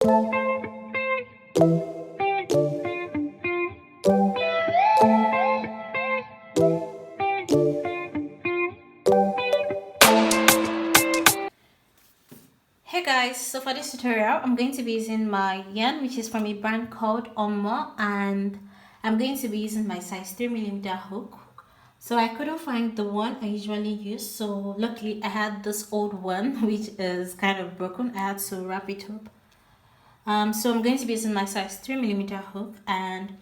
Hey guys, so for this tutorial I'm going to be using my yarn, which is from a brand called Omo, and I'm going to be using my size 3mm hook. So I couldn't find the one I usually use, so luckily I had this old one which is kind of broken. I had to wrap it up. So I'm going to be using my size 3mm hook, and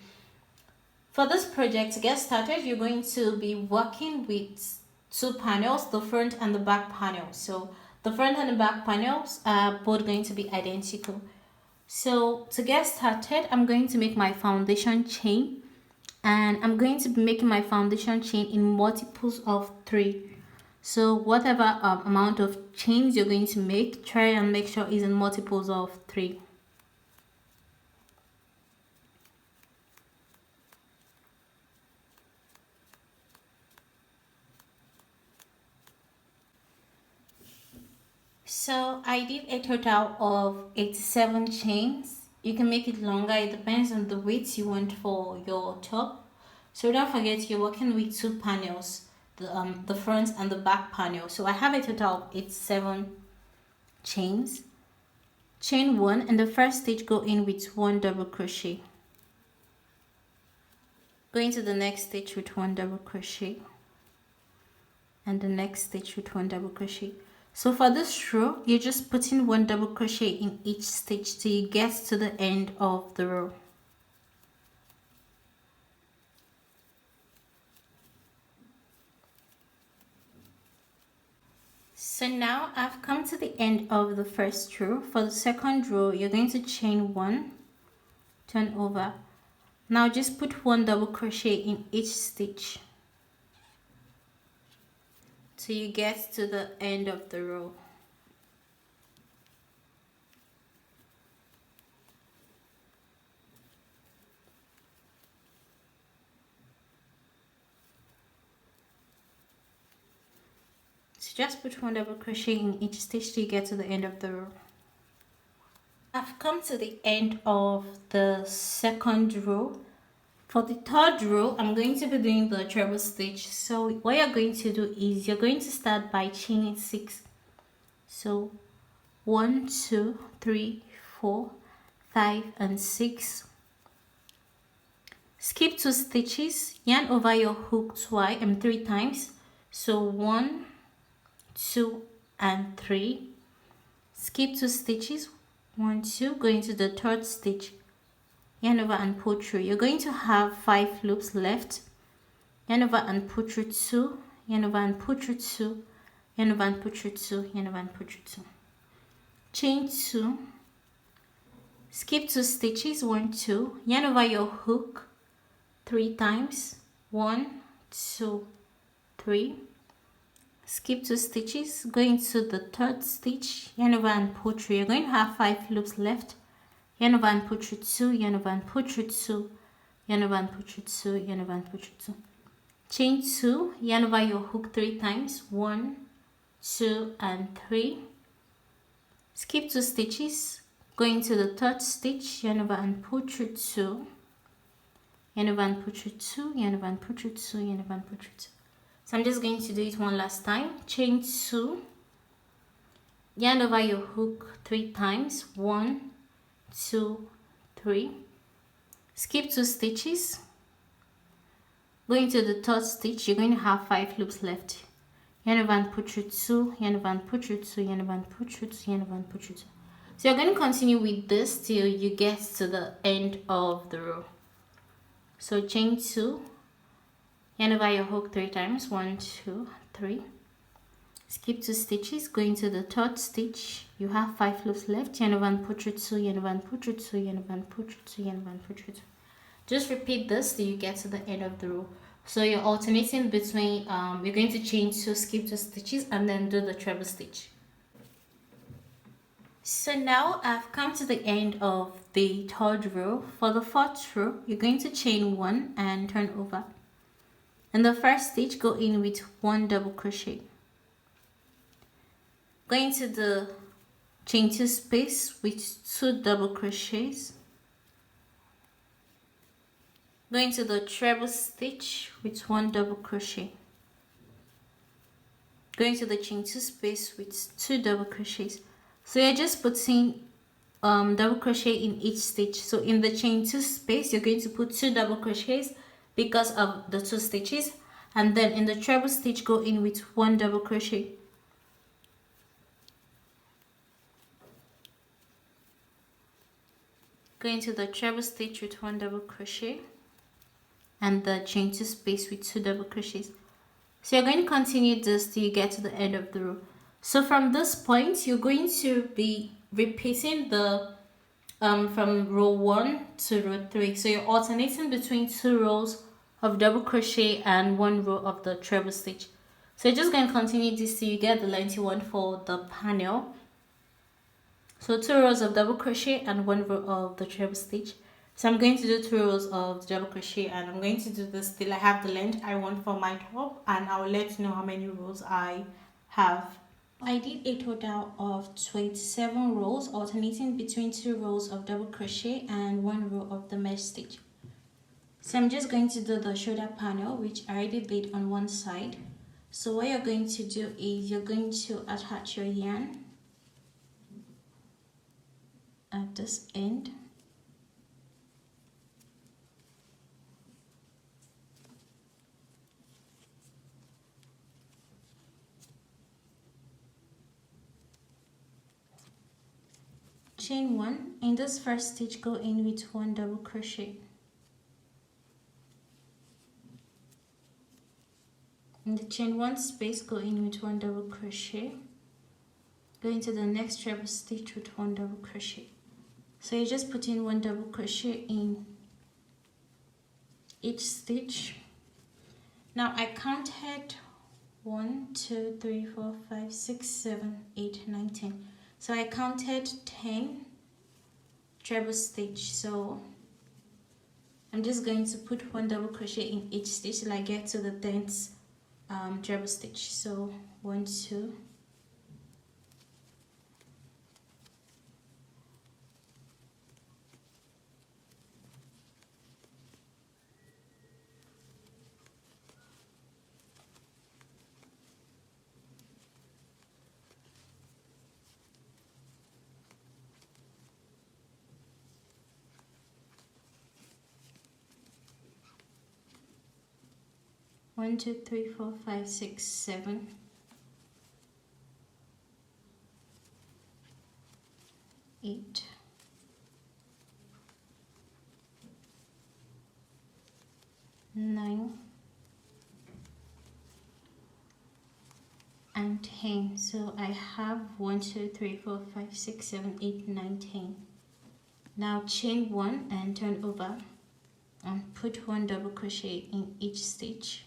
for this project, to get started, you're going to be working with two panels, the front and the back panel. So the front and the back panels are both going to be identical. So to get started, I'm going to make my foundation chain, and I'm going to be making my foundation chain in multiples of 3. So whatever amount of chains you're going to make, try and make sure it's in multiples of 3. So I did a total of 87 chains. You can make it longer, it depends on the width you want for your top. So don't forget you're working with two panels, the front and the back panel. So I have a total of 87 chains. Chain 1, and the first stitch, go in with 1 double crochet. Go into the next stitch with 1 double crochet, and the next stitch with 1 double crochet. So for this row, you're just putting 1 double crochet in each stitch till you get to the end of the row. So now I've come to the end of the first row. For the second row, you're going to chain 1, turn over. Now just put 1 double crochet in each stitch till you get to the end of the row. So just put 1 double crochet in each stitch till you get to the end of the row. I've come to the end of the second row. For the third row, I'm going to be doing the treble stitch. So what you're going to do is you're going to start by chaining 6. So 1, 2, 3, 4, 5 and 6. Skip 2 stitches, yarn over your hook 3 times. So 1, 2 and 3. Skip 2 stitches, 1, 2, go into the third stitch, yarn over and pull through. You're going to have 5 loops left. Yarn over and pull through 2, yarn over and pull through 2, yarn over and pull through 2, yarn over and pull through 2. Chain 2, skip 2 stitches, 1, 2, yarn over your hook 3 times, 1, 2, 3. Skip 2 stitches, go into the third stitch, yarn over and pull through. You're going to have 5 loops left. Yarn over and pull through 2, yarn over and pull through 2, yarn over and pull through 2, yarn over and pull through 2. Chain 2, yarn over your hook 3 times, 1, 2 and 3. Skip 2 stitches, go into the third stitch, yarn over and pull through 2, yarn over and pull through 2, yarn over and pull through 2, yarn over and pull through 2. So I'm just going to do it one last time. Chain 2, yarn over your hook 3 times, 1, 2, 3. Skip 2 stitches, go into the third stitch. You're going to have 5 loops left. Yarn over and pull through 2, yarn over and pull through 2, yarn over and pull through 2, yarn over and pull through 2. So you're going to continue with this till you get to the end of the row. So chain 2, yarn over your hook 3 times, 1, 2, 3. Skip 2 stitches, go into the third stitch. You have 5 loops left. Yarn over and pull through 2, yarn over and pull through 2, yarn over and pull through 2, yarn over and pull through 2. Just repeat this till you get to the end of the row. So you're alternating between you're going to chain 2, skip 2 stitches, and then do the treble stitch. So now I've come to the end of the third row. For the fourth row, you're going to chain 1 and turn over. In the first stitch, go in with 1 double crochet. Go into the chain 2 space with 2 double crochets, go into the treble stitch with 1 double crochet, go into the chain 2 space with 2 double crochets. So you're just putting double crochet in each stitch. So in the chain 2 space you're going to put 2 double crochets because of the 2 stitches, and then in the treble stitch go in with 1 double crochet. Go into the treble stitch with 1 double crochet and the chain 2 space with 2 double crochets. So you're going to continue this till you get to the end of the row. So from this point you're going to be repeating the from row 1 to row 3. So you're alternating between 2 rows of double crochet and 1 row of the treble stitch. So you're just going to continue this till you get the length you want for the panel. So 2 rows of double crochet and 1 row of the treble stitch. So I'm going to do 2 rows of double crochet, and I'm going to do this till I have the length I want for my top, and I will let you know how many rows I have. I did a total of 27 rows, alternating between 2 rows of double crochet and 1 row of the mesh stitch. So I'm just going to do the shoulder panel, which I already did on one side. So what you're going to do is you're going to attach your yarn at this end. Chain 1. In this first stitch, go in with 1 double crochet. In the chain 1 space, go in with 1 double crochet. Go into the next treble stitch with 1 double crochet. So you just put in 1 double crochet in each stitch. Now I counted 1, 2, 3, 4, 5, 6, 7, 8, 9, 10. So I counted 10 treble stitch. So I'm just going to put 1 double crochet in each stitch till I get to the 10th treble stitch. So 1, 2, 1, 2, 3, 4, 5, 6, 7, 8, 9, and 10. So I have 1, 2, 3, 4, 5, 6, 7, 8, 9, 10. Now chain 1 and turn over and put 1 double crochet in each stitch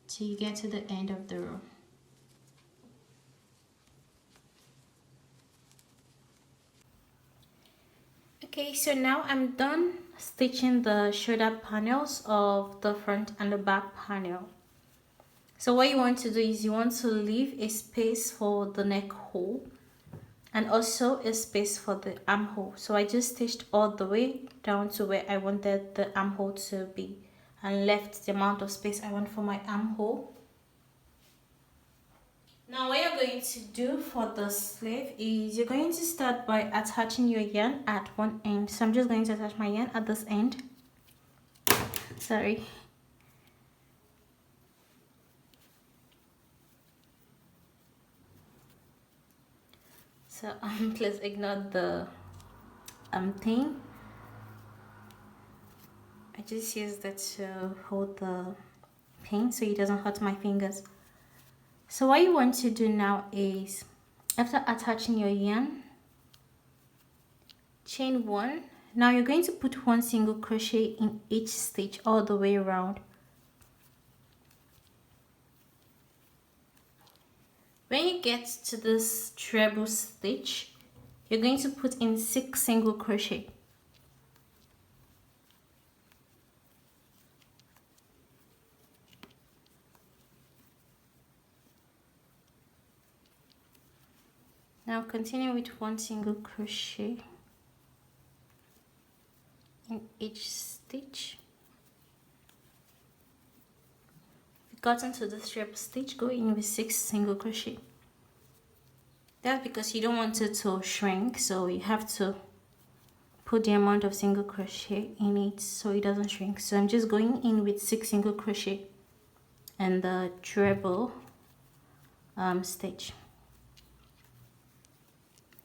till you get to the end of the row. Okay, so now I'm done stitching the shoulder panels of the front and the back panel. So what you want to do is you want to leave a space for the neck hole and also a space for the armhole. So I just stitched all the way down to where I wanted the armhole to be and left the amount of space I want for my armhole. Now what you're going to do for the sleeve is you're going to start by attaching your yarn at one end. So I'm just going to attach my yarn at this end. Sorry. So please ignore the thing. I just use that to hold the pin so it doesn't hurt my fingers. So what you want to do now is, after attaching your yarn, chain 1. Now you're going to put 1 single crochet in each stitch all the way around. When you get to this treble stitch, you're going to put in 6 single crochet. Now continue with 1 single crochet in each stitch. If you got into the treble stitch, go in with 6 single crochet. That's because you don't want it to shrink, so you have to put the amount of single crochet in it so it doesn't shrink. So I'm just going in with 6 single crochet and the treble stitch.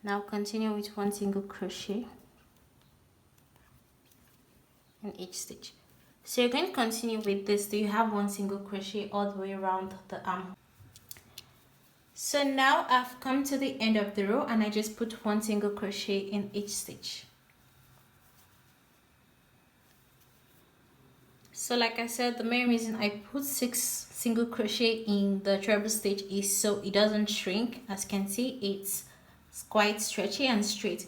Now continue with 1 single crochet in each stitch. So you're going to continue with this till you have 1 single crochet all the way around the arm. So now I've come to the end of the row and I just put 1 single crochet in each stitch. So like I said, the main reason I put 6 single crochet in the treble stitch is so it doesn't shrink. As you can see, it's quite stretchy and straight.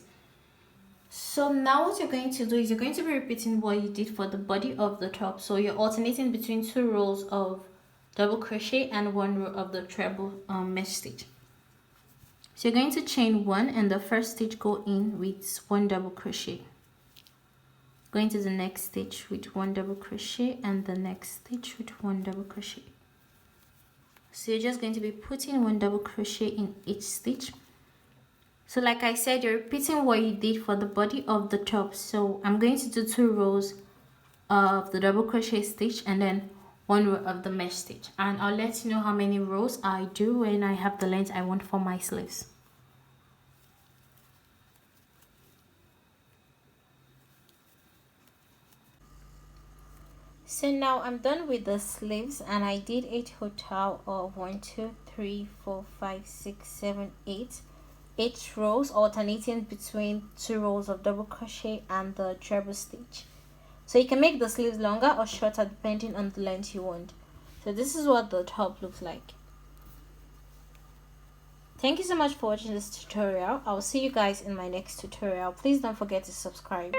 So now what you're going to do is you're going to be repeating what you did for the body of the top. So you're alternating between 2 rows of double crochet and 1 row of the treble mesh stitch. So you're going to chain 1 and the first stitch go in with 1 double crochet. Going to the next stitch with 1 double crochet and the next stitch with 1 double crochet. So you're just going to be putting 1 double crochet in each stitch. So like I said, you're repeating what you did for the body of the top. So I'm going to do 2 rows of the double crochet stitch and then 1 row of the mesh stitch, and I'll let you know how many rows I do when I have the length I want for my sleeves. So now I'm done with the sleeves and I did a total of 1, 2, 3, 4, 5, 6, 7, 8 rows, alternating between 2 rows of double crochet and the treble stitch. So you can make the sleeves longer or shorter depending on the length you want. So this is what the top looks like. Thank you so much for watching this tutorial. I'll see you guys in my next tutorial. Please don't forget to subscribe.